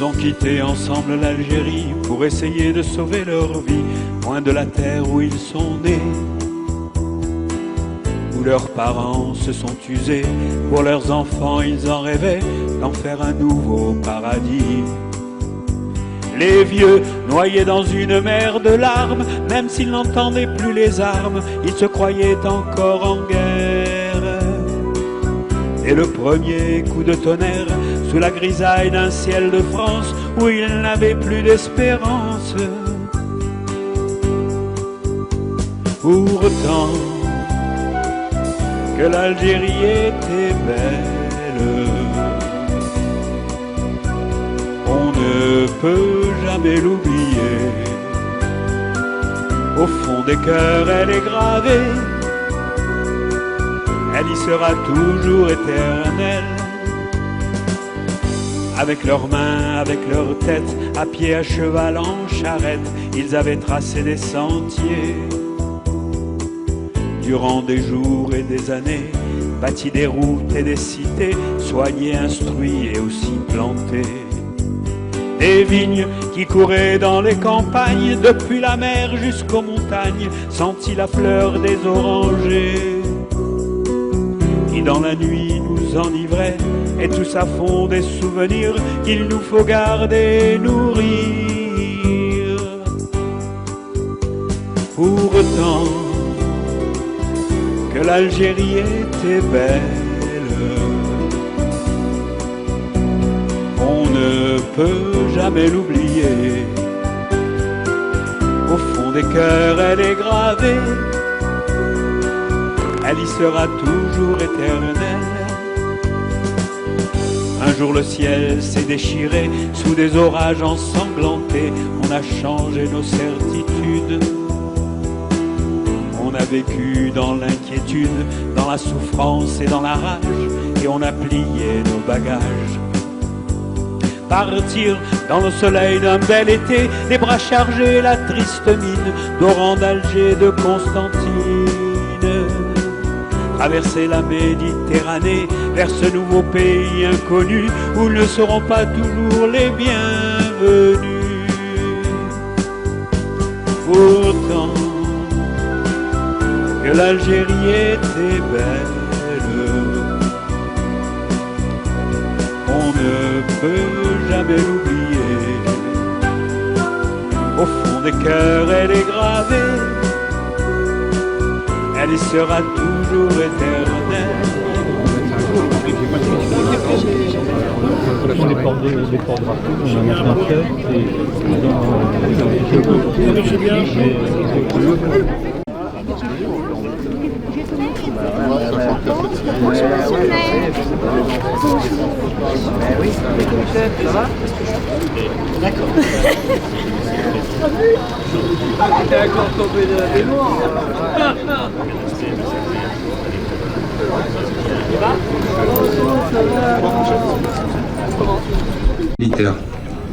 ont quitté ensemble l'Algérie pour essayer de sauver leur vie, loin de la terre où ils sont nés, où leurs parents se sont usés. Pour leurs enfants, ils en rêvaient d'en faire un nouveau paradis. Les vieux, noyés dans une mer de larmes, même s'ils n'entendaient plus les armes, ils se croyaient encore en guerre. Et le premier coup de tonnerre, sous la grisaille d'un ciel de France, où ils n'avaient plus d'espérance. Pourtant, que l'Algérie était belle, on ne peut jamais l'oublier. Au fond des cœurs, elle est gravée, elle y sera toujours éternelle. Avec leurs mains, avec leurs têtes, à pied, à cheval, en charrette, ils avaient tracé des sentiers. Durant des jours et des années, bâti des routes et des cités, soignés, instruits et aussi plantés. Des vignes qui couraient dans les campagnes, depuis la mer jusqu'aux montagnes, senti la fleur des orangers, qui dans la nuit nous enivrait, et tous à fond des souvenirs qu'il nous faut garder et nourrir. Pourtant, que l'Algérie était belle, on ne peut jamais l'oublier. Au fond des cœurs, elle est gravée, elle y sera toujours éternelle. Un jour le ciel s'est déchiré, sous des orages ensanglantés, on a changé nos certitudes. On a vécu dans l'inquiétude, dans la souffrance et dans la rage, et on a plié nos bagages. Partir dans le soleil d'un bel été, les bras chargés, la triste mine d'Oran, d'Alger, de Constantine. Traverser la Méditerranée vers ce nouveau pays inconnu, où ils ne seront pas toujours les bienvenus. Pourtant, que l'Algérie était belle, on ne peut jamais l'oublier. Au fond des cœurs, elle est gravée, elle y sera toujours éternelle. Les porte-drapeaux, on a maintenant fait Oui, ça va? D'accord. T'es encore tombé de la mémoire. Dignitaires,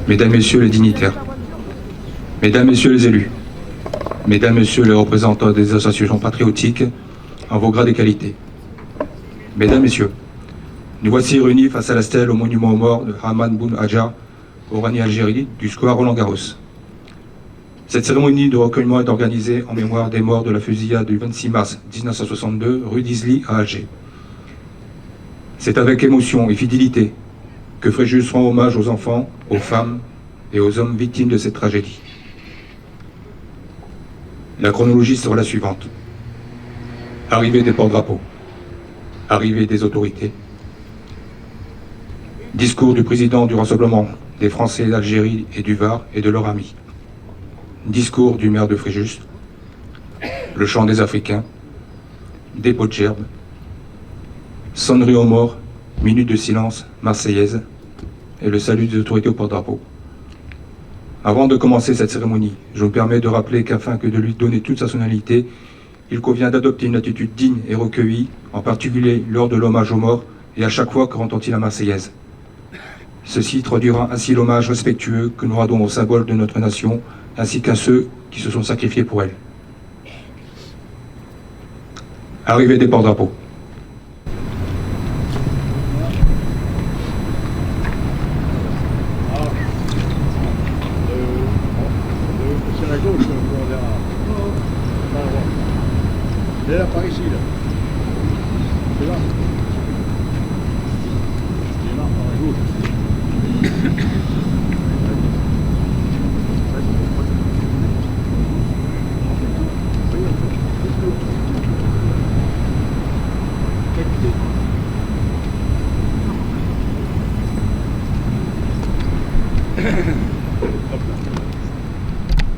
mesdames, messieurs les dignitaires, mesdames, messieurs les élus, mesdames, messieurs les représentants des associations patriotiques en vos grades et qualités, mesdames, messieurs, nous voici réunis face à la stèle au monument aux morts de Haman Boun Hadja, au Rani Algérie, du square Roland-Garros. Cette cérémonie de recueillement est organisée en mémoire des morts de la fusillade du 26 mars 1962, rue d'Isly à Alger. C'est avec émotion et fidélité que Fréjus rend hommage aux enfants, aux femmes et aux hommes victimes de cette tragédie. La chronologie sera la suivante. Arrivée des porte-drapeaux, arrivée des autorités, discours du président du Rassemblement des Français d'Algérie et du Var et de leurs amis, discours du maire de Fréjus, le chant des Africains, dépôt de gerbes, sonnerie aux morts, minute de silence marseillaise et le salut des autorités au porte-drapeau. Avant de commencer cette cérémonie, je me permets de rappeler qu'afin que de lui donner toute sa sonalité, il convient d'adopter une attitude digne et recueillie, en particulier lors de l'hommage aux morts et à chaque fois que retentit la Marseillaise. Ceci traduira ainsi l'hommage respectueux que nous rendons aux symboles de notre nation, ainsi qu'à ceux qui se sont sacrifiés pour elle. Arrivée des porte-drapeaux. Il est là, par ici, là. C'est là. Il est là, par la gauche.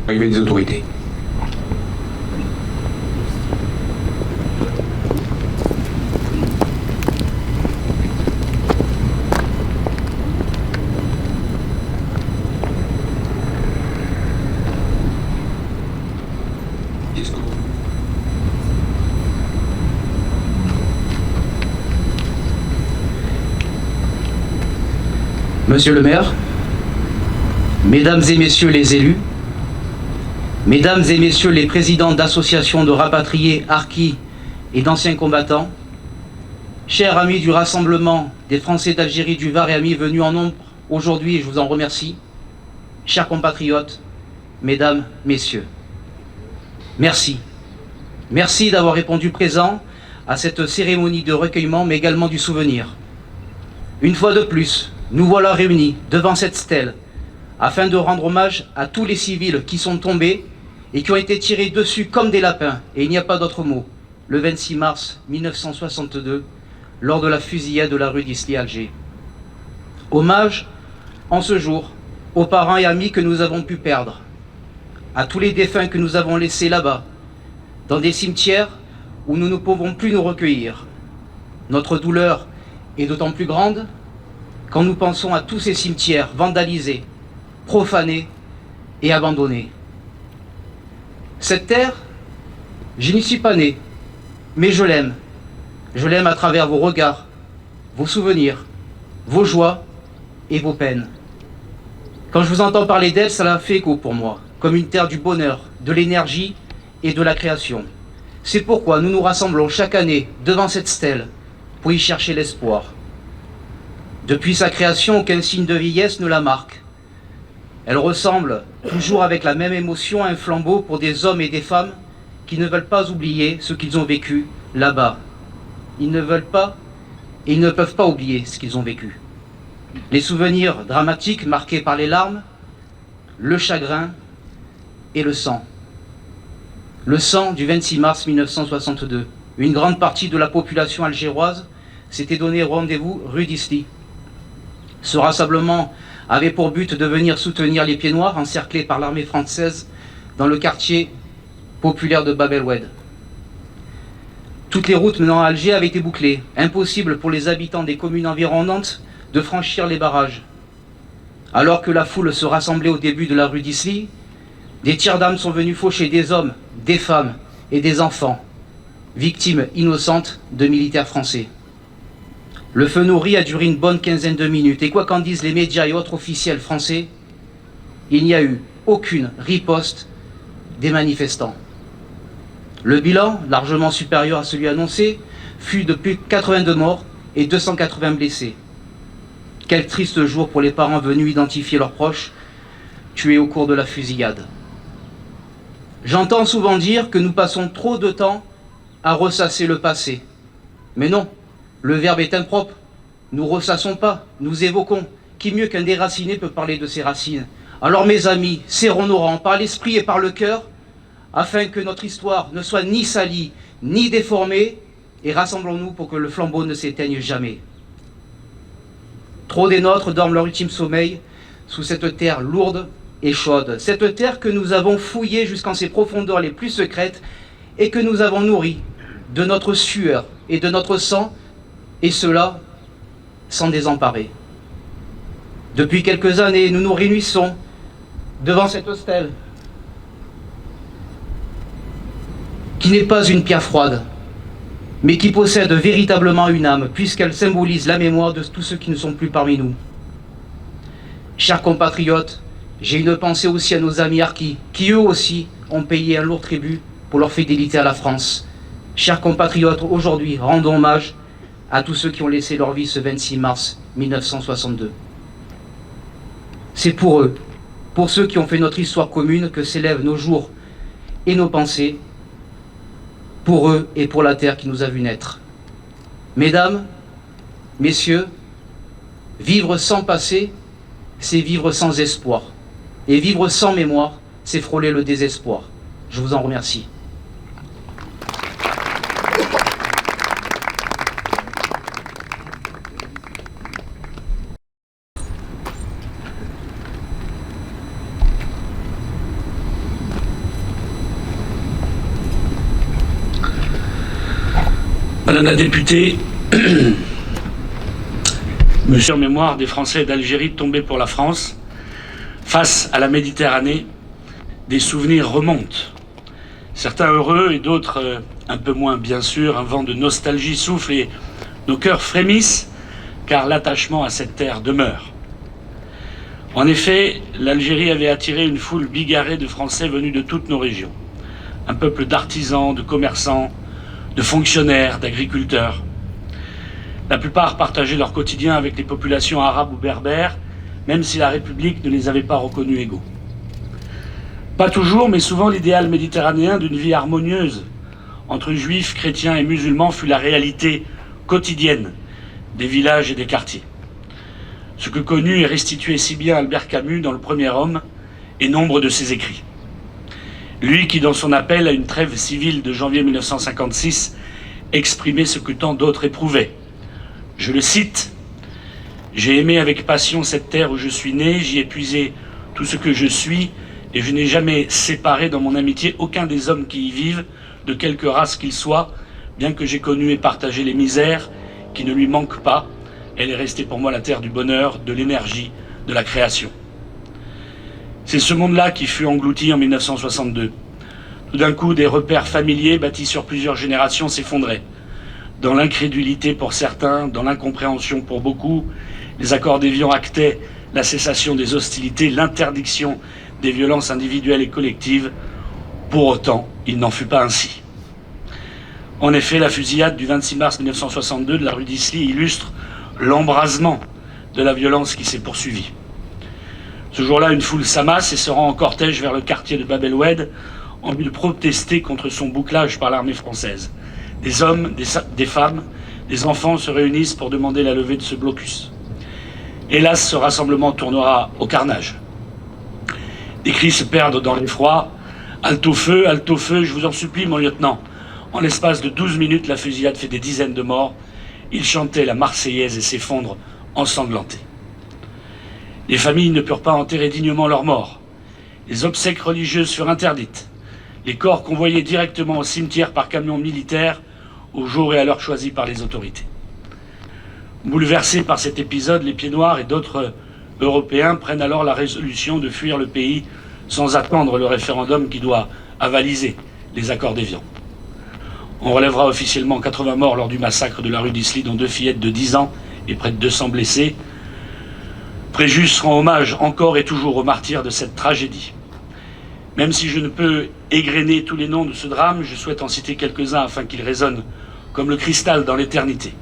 Arrivée des autorités. Monsieur le maire, mesdames et messieurs les élus, mesdames et messieurs les présidents d'associations de rapatriés, harkis et d'anciens combattants, chers amis du Rassemblement des Français d'Algérie, du Var et amis venus en nombre aujourd'hui, et je vous en remercie, chers compatriotes, mesdames, messieurs, merci. Merci d'avoir répondu présent à cette cérémonie de recueillement, mais également du souvenir. Une fois de plus, nous voilà réunis devant cette stèle afin de rendre hommage à tous les civils qui sont tombés et qui ont été tirés dessus comme des lapins, et il n'y a pas d'autre mot, le 26 mars 1962, lors de la fusillade de la rue d'Isly à Alger. Hommage, en ce jour, aux parents et amis que nous avons pu perdre, à tous les défunts que nous avons laissés là-bas, dans des cimetières où nous ne pouvons plus nous recueillir. Notre douleur est d'autant plus grande quand nous pensons à tous ces cimetières vandalisés, profanés et abandonnés. Cette terre, je n'y suis pas né, mais je l'aime. Je l'aime à travers vos regards, vos souvenirs, vos joies et vos peines. Quand je vous entends parler d'elle, cela fait écho pour moi, comme une terre du bonheur, de l'énergie et de la création. C'est pourquoi nous nous rassemblons chaque année devant cette stèle pour y chercher l'espoir. Depuis sa création, aucun signe de vieillesse ne la marque. Elle ressemble toujours avec la même émotion à un flambeau pour des hommes et des femmes qui ne veulent pas oublier ce qu'ils ont vécu là-bas. Ils ne veulent pas et ils ne peuvent pas oublier ce qu'ils ont vécu. Les souvenirs dramatiques marqués par les larmes, le chagrin et le sang. Le sang du 26 mars 1962. Une grande partie de la population algéroise s'était donné rendez-vous rue d'Isly. Ce rassemblement avait pour but de venir soutenir les Pieds Noirs encerclés par l'armée française dans le quartier populaire de Bab el-Oued. Toutes les routes menant à Alger avaient été bouclées. Impossible pour les habitants des communes environnantes de franchir les barrages. Alors que la foule se rassemblait au début de la rue d'Isly, des tirs d'armes sont venus faucher des hommes, des femmes et des enfants, victimes innocentes de militaires français. Le feu nourri a duré une bonne quinzaine de minutes, et quoi qu'en disent les médias et autres officiels français, il n'y a eu aucune riposte des manifestants. Le bilan, largement supérieur à celui annoncé, fut de plus de 82 morts et 280 blessés. Quel triste jour pour les parents venus identifier leurs proches, tués au cours de la fusillade. J'entends souvent dire que nous passons trop de temps à ressasser le passé. Mais non, le verbe est impropre. Nous ressassons pas, nous évoquons. Qui mieux qu'un déraciné peut parler de ses racines? Alors mes amis, serrons nos rangs par l'esprit et par le cœur, afin que notre histoire ne soit ni salie, ni déformée, et rassemblons-nous pour que le flambeau ne s'éteigne jamais. Trop des nôtres dorment leur ultime sommeil sous cette terre lourde et chaude, cette terre que nous avons fouillée jusqu'en ses profondeurs les plus secrètes et que nous avons nourrie de notre sueur et de notre sang, et cela sans désemparer. Depuis quelques années, nous nous réunissons devant cette stèle qui n'est pas une pierre froide, mais qui possède véritablement une âme, puisqu'elle symbolise la mémoire de tous ceux qui ne sont plus parmi nous. Chers compatriotes, j'ai une pensée aussi à nos amis harkis, qui eux aussi ont payé un lourd tribut pour leur fidélité à la France. Chers compatriotes, aujourd'hui, rendons hommage à tous ceux qui ont laissé leur vie ce 26 mars 1962. C'est pour eux, pour ceux qui ont fait notre histoire commune, que s'élèvent nos jours et nos pensées, pour eux et pour la terre qui nous a vus naître. Mesdames, messieurs, vivre sans passé, c'est vivre sans espoir. Et vivre sans mémoire, c'est frôler le désespoir. Je vous en remercie. Madame la députée, Monsieur en mémoire des Français d'Algérie tombés pour la France, face à la Méditerranée, des souvenirs remontent. Certains heureux et d'autres un peu moins, bien sûr. Un vent de nostalgie souffle et nos cœurs frémissent, car l'attachement à cette terre demeure. En effet, l'Algérie avait attiré une foule bigarrée de Français venus de toutes nos régions. Un peuple d'artisans, de commerçants, de fonctionnaires, d'agriculteurs. La plupart partageaient leur quotidien avec les populations arabes ou berbères, même si la République ne les avait pas reconnus égaux. Pas toujours, mais souvent l'idéal méditerranéen d'une vie harmonieuse entre juifs, chrétiens et musulmans fut la réalité quotidienne des villages et des quartiers. Ce que connut et restituait si bien Albert Camus dans Le Premier Homme et nombre de ses écrits. Lui qui, dans son appel à une trêve civile de janvier 1956, exprimait ce que tant d'autres éprouvaient. Je le cite, « J'ai aimé avec passion cette terre où je suis né, j'y ai puisé tout ce que je suis, et je n'ai jamais séparé dans mon amitié aucun des hommes qui y vivent, de quelque race qu'ils soient, bien que j'ai connu et partagé les misères qui ne lui manquent pas. Elle est restée pour moi la terre du bonheur, de l'énergie, de la création. » C'est ce monde-là qui fut englouti en 1962. Tout d'un coup, des repères familiers bâtis sur plusieurs générations s'effondraient. Dans l'incrédulité pour certains, dans l'incompréhension pour beaucoup, les accords d'Évian actaient la cessation des hostilités, l'interdiction des violences individuelles et collectives. Pour autant, il n'en fut pas ainsi. En effet, la fusillade du 26 mars 1962 de la rue d'Isly illustre l'embrasement de la violence qui s'est poursuivie. Ce jour-là, une foule s'amasse et se rend en cortège vers le quartier de Bab el-Oued en vue de protester contre son bouclage par l'armée française. Des hommes, des femmes, des enfants se réunissent pour demander la levée de ce blocus. Hélas, ce rassemblement tournera au carnage. Des cris se perdent dans l'effroi. Halte au feu, je vous en supplie, mon lieutenant. En l'espace de 12 minutes, la fusillade fait des dizaines de morts. Ils chantaient la Marseillaise et s'effondrent ensanglantés. Les familles ne purent pas enterrer dignement leurs morts. Les obsèques religieuses furent interdites. Les corps convoyés directement au cimetière par camion militaire au jour et à l'heure choisis par les autorités. Bouleversés par cet épisode, les Pieds Noirs et d'autres Européens prennent alors la résolution de fuir le pays sans attendre le référendum qui doit avaliser les accords d'Évian. On relèvera officiellement 80 morts lors du massacre de la rue d'Isly, dont 2 fillettes de 10 ans et près de 200 blessés. Fréjus rend hommage encore et toujours aux martyrs de cette tragédie. Même si je ne peux égrener tous les noms de ce drame, je souhaite en citer quelques-uns afin qu'ils résonnent comme le cristal dans l'éternité.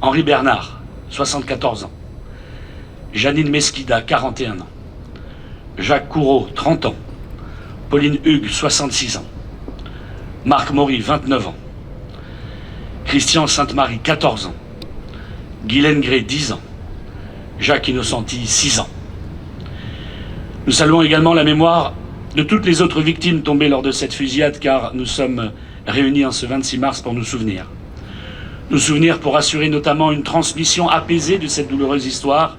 Henri Bernard, 74 ans. Janine Mesquida, 41 ans. Jacques Courreau, 30 ans. Pauline Hugues, 66 ans. Marc Maury, 29 ans. Christian Sainte-Marie, 14 ans. Guylaine Gray, 10 ans. Jacques Innocenti, 6 ans. Nous saluons également la mémoire de toutes les autres victimes tombées lors de cette fusillade, car nous sommes réunis en ce 26 mars pour nous souvenir. Nous souvenir pour assurer notamment une transmission apaisée de cette douloureuse histoire.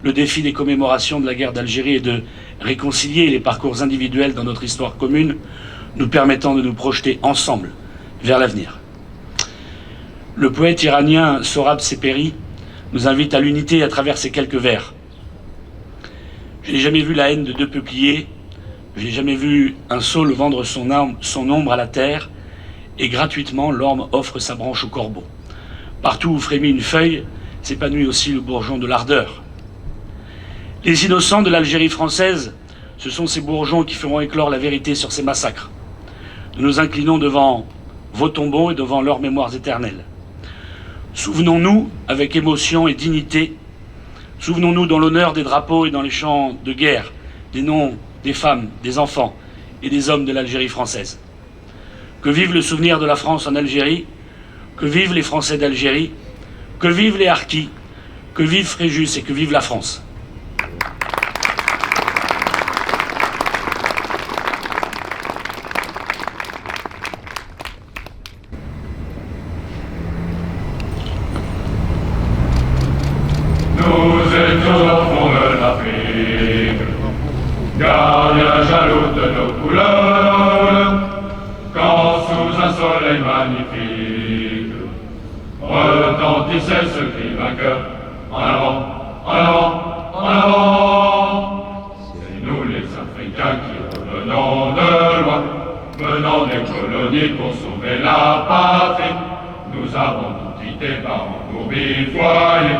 Le défi des commémorations de la guerre d'Algérie est de réconcilier les parcours individuels dans notre histoire commune, nous permettant de nous projeter ensemble vers l'avenir. Le poète iranien Sohrab Seperi nous invite à l'unité à travers ces quelques vers. Je n'ai jamais vu la haine de 2 peupliers, je n'ai jamais vu un saule vendre son ombre à la terre, et gratuitement l'orme offre sa branche au corbeau. Partout où frémit une feuille, s'épanouit aussi le bourgeon de l'ardeur. Les innocents de l'Algérie française, ce sont ces bourgeons qui feront éclore la vérité sur ces massacres. Nous nous inclinons devant vos tombeaux et devant leurs mémoires éternelles. Souvenons-nous avec émotion et dignité, souvenons-nous dans l'honneur des drapeaux et dans les chants de guerre, des noms des femmes, des enfants et des hommes de l'Algérie française. que vive le souvenir de la France en Algérie, que vivent les Français d'Algérie, que vivent les harkis, que vive Fréjus et que vive la France. Nous étions au fond de l'Afrique, gardiens jaloux de nos couleurs, quand sous un soleil magnifique retentissait ce cri vainqueur. En avant, en avant, en avant. C'est nous les Africains qui revenons de loin, venant des colonies pour sauver la patrie. Nous avons tout quitté par pour bifoyer,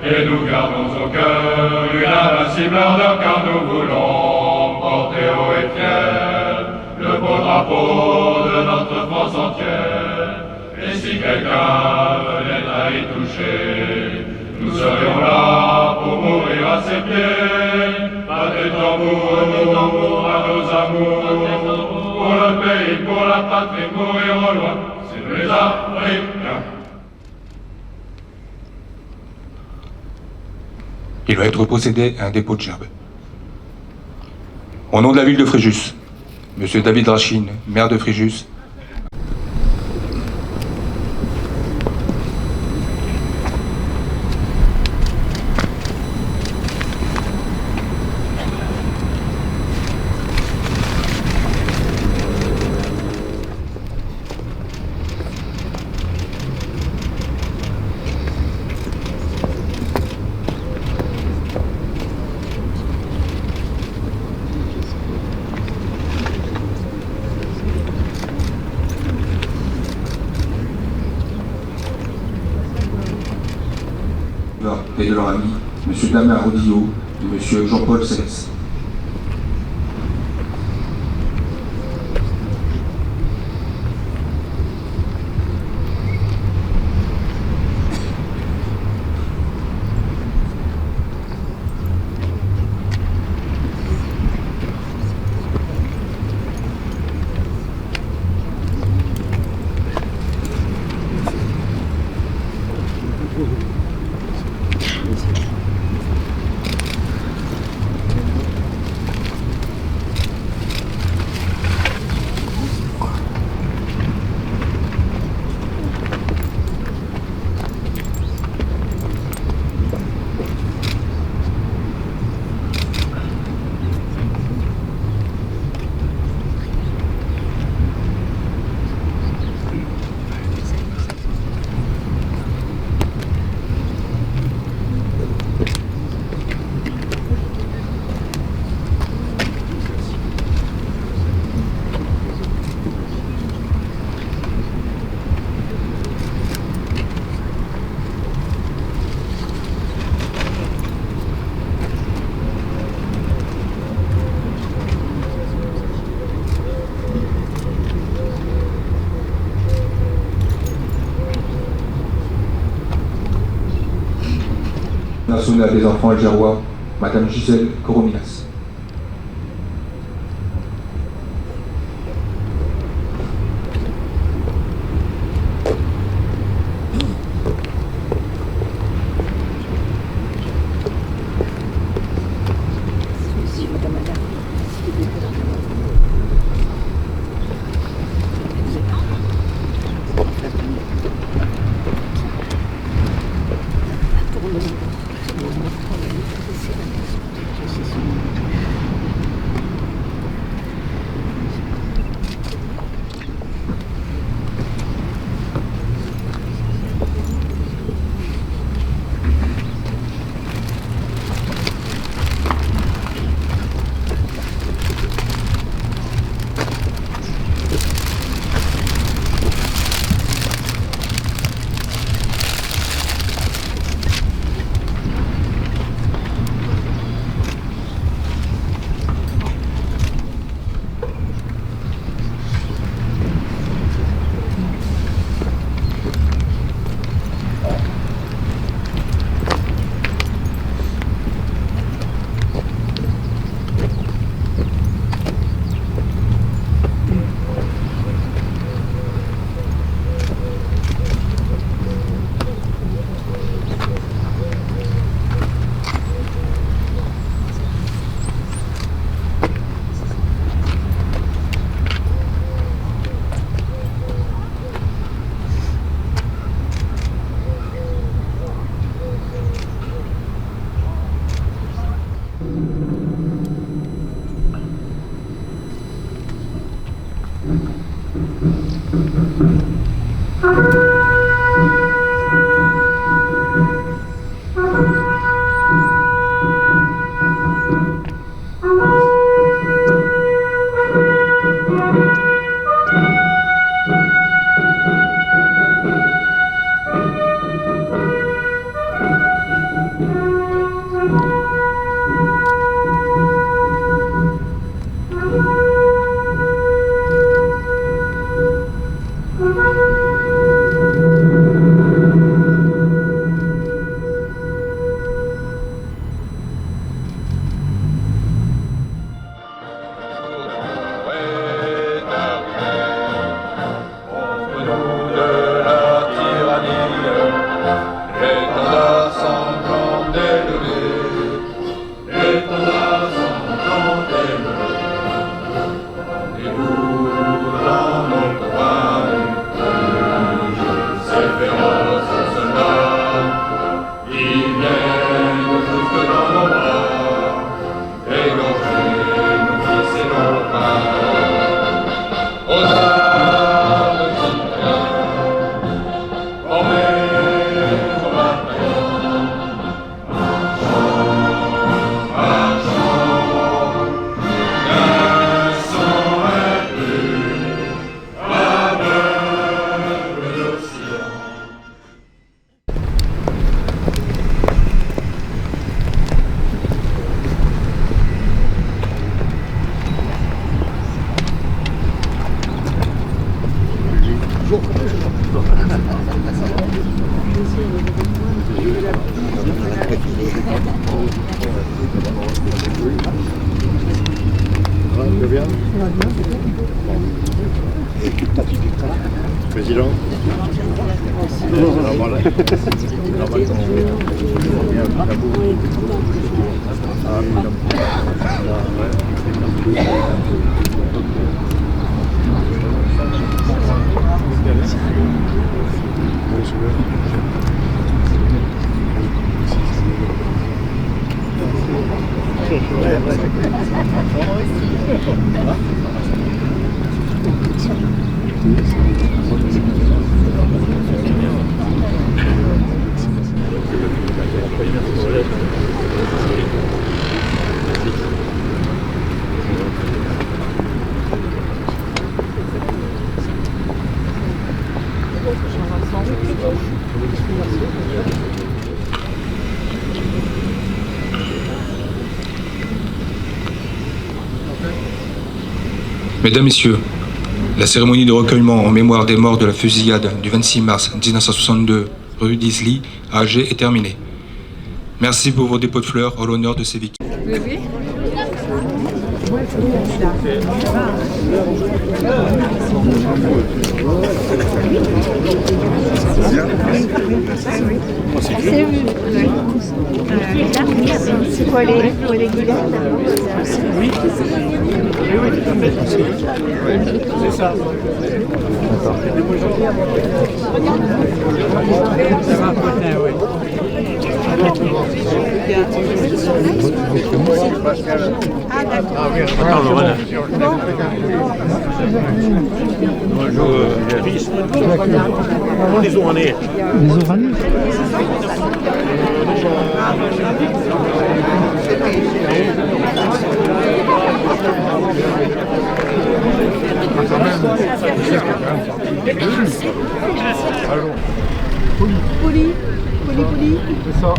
et nous gardons au cœur une invincible ardeur, car nous voulons porter haut et fier le beau drapeau de notre France entière. Et si quelqu'un venait à y toucher, nous serions là pour mourir à ses pieds. Pas des tambours, à nos amours, pour le pays, pour la patrie, mourir au loin, c'est nous les Africains. Il va être procédé à un dépôt de gerbe. Au nom de la ville de Fréjus, Monsieur David Rachine, maire de Fréjus, et de leur ami, M. Damien Rodillo et M. Jean-Paul Céleste. Nationale des enfants algérois, Madame Gisèle Korominas. Président. Mesdames, Messieurs, la cérémonie de recueillement en mémoire des morts de la fusillade du 26 mars 1962 rue d'Isly à Alger est terminée. Merci pour vos dépôts de fleurs en l'honneur de ces victimes. Oui, oui. C'est quoi les guillemets? Oui, c'est ça. Ça va potin, oui. Ah d'accord. Attends, voilà. Bonjour, Béatrice. On les Oranais. Les Oranais. Poli. C'est ça.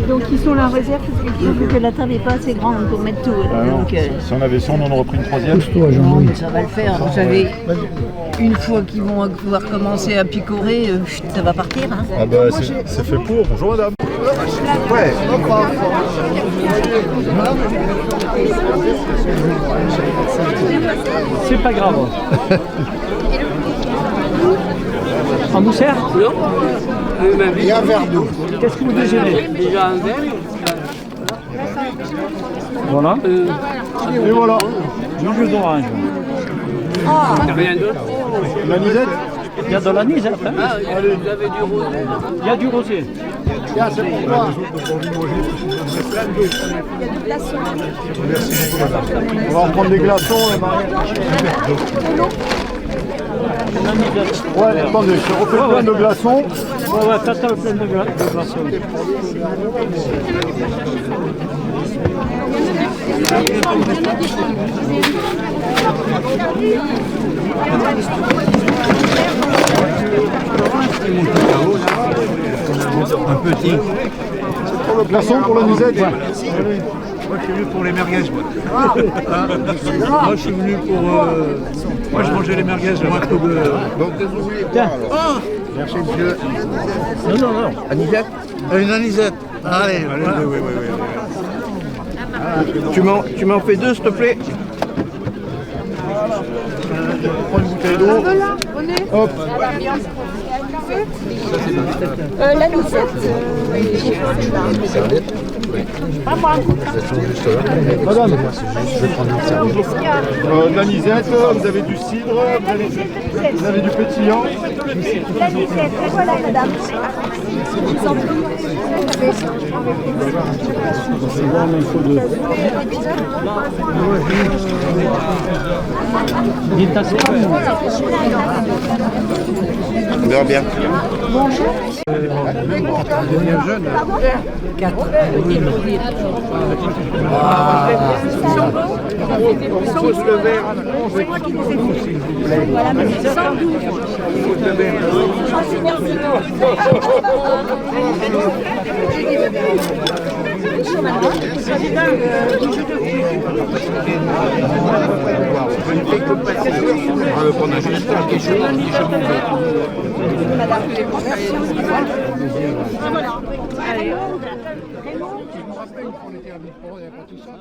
Donc ils sont là en réserve parce que la table n'est pas assez grande pour mettre tout. Donc, Si on avait 100, on en aurait pris une troisième. non, mais ça va le faire. Vous savez, une fois qu'ils vont pouvoir commencer à picorer, ça va partir. Hein. Ah bah c'est fait pour. Bonjour madame. Ouais. C'est pas grave. En Moussert? Non. Et un verre d'eau. Qu'est-ce que vous déjeunez? Déjà un verre. Voilà. Et voilà. Du jus d'orange. Rien d'autre. La nisette. Il y a de l'anisette. Hein? Ah, vous avez du rosé. Il y a du rosé. Tiens, c'est pour toi. On va en prendre des glaçons, Marie. Ouais, attendez, je refais plein de glaçons. Ouais, ouais, t'as le plein de glaçons. Un petit. C'est pour le glaçon, pour la musette. Moi, je suis venu pour les merguez, moi. Moi, je suis venu pour... Moi, je mangeais les merguez, le moins que bleu. Donc, Tiens. merci, monsieur. Non, non, non. Anisette. Une anisette. Allez, voilà. Oui. Tu m'en fais deux, s'il te plaît. Prends une bouteille d'eau. Hop. La nicette. Madame, de l'anisette, vous avez du cidre, vous avez du pétillant. L'anisette, voilà madame. On verra bien. Sauce le verre. Voilà, mais 112. Je me rappelle qu'on était à Villeforêt, il n'y a pas tout ça.